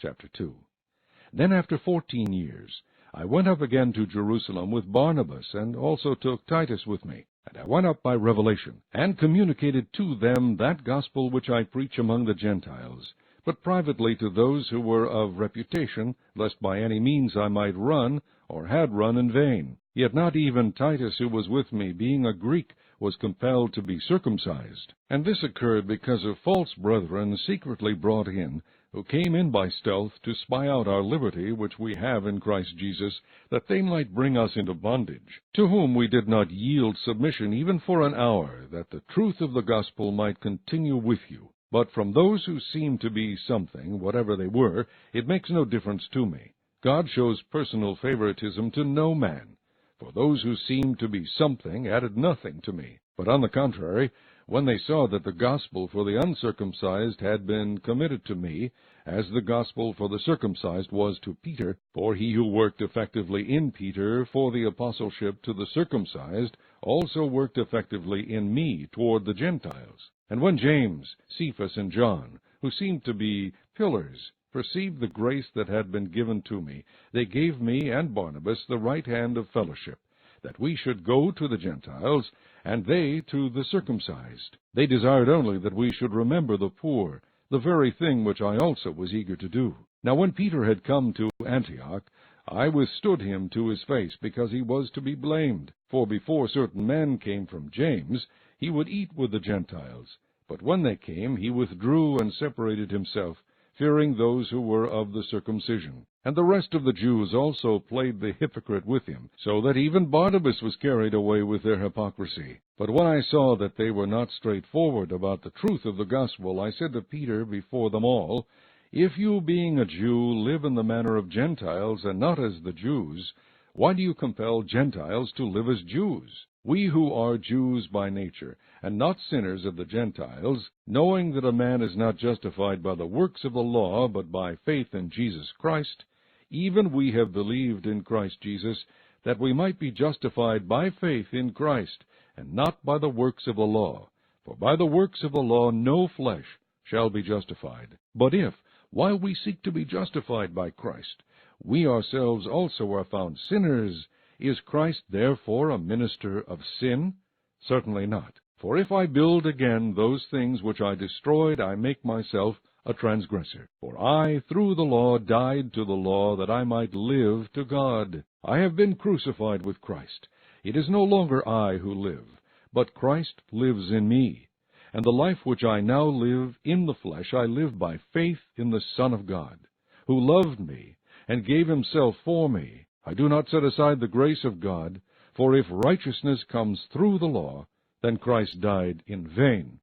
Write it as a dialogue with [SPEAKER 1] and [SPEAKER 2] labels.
[SPEAKER 1] Chapter 2. Then after 14 years, I went up again to Jerusalem with Barnabas, and also took Titus with me. And I went up by revelation, and communicated to them that gospel which I preach among the Gentiles, but privately to those who were of reputation, lest by any means I might run, or had run in vain. Yet not even Titus, who was with me, being a Greek, was compelled to be circumcised. And this occurred because of false brethren secretly brought in, who came in by stealth to spy out our liberty which we have in Christ Jesus, that they might bring us into bondage, to whom we did not yield submission even for an hour, that the truth of the gospel might continue with you. But from those who seemed to be something, whatever they were, it makes no difference to me. God shows personal favoritism to no man. For those who seemed to be something added nothing to me. But on the contrary, when they saw that the gospel for the uncircumcised had been committed to me, as the gospel for the circumcised was to Peter, for he who worked effectively in Peter for the apostleship to the circumcised also worked effectively in me toward the Gentiles. And when James, Cephas, and John, who seemed to be pillars, perceived the grace that had been given to me, they gave me and Barnabas the right hand of fellowship, that we should go to the Gentiles, and they to the circumcised. They desired only that we should remember the poor, the very thing which I also was eager to do. Now when Peter had come to Antioch, I withstood him to his face, because he was to be blamed. For before certain men came from James, he would eat with the Gentiles. But when they came, he withdrew and separated himself, fearing those who were of the circumcision. And the rest of the Jews also played the hypocrite with him, so that even Barnabas was carried away with their hypocrisy. But when I saw that they were not straightforward about the truth of the gospel, I said to Peter before them all, If you, being a Jew, live in the manner of Gentiles, and not as the Jews, why do you compel Gentiles to live as Jews? We who are Jews by nature, and not sinners of the Gentiles, knowing that a man is not justified by the works of the law, but by faith in Jesus Christ, even we have believed in Christ Jesus, that we might be justified by faith in Christ, and not by the works of the law. For by the works of the law no flesh shall be justified. But if, while we seek to be justified by Christ, we ourselves also are found sinners, is Christ therefore a minister of sin? Certainly not. For if I build again those things which I destroyed, I make myself a transgressor. For I, through the law, died to the law, that I might live to God. I have been crucified with Christ. It is no longer I who live, but Christ lives in me. And the life which I now live in the flesh, I live by faith in the Son of God, who loved me and gave himself for me. I do not set aside the grace of God, for if righteousness comes through the law, then Christ died in vain.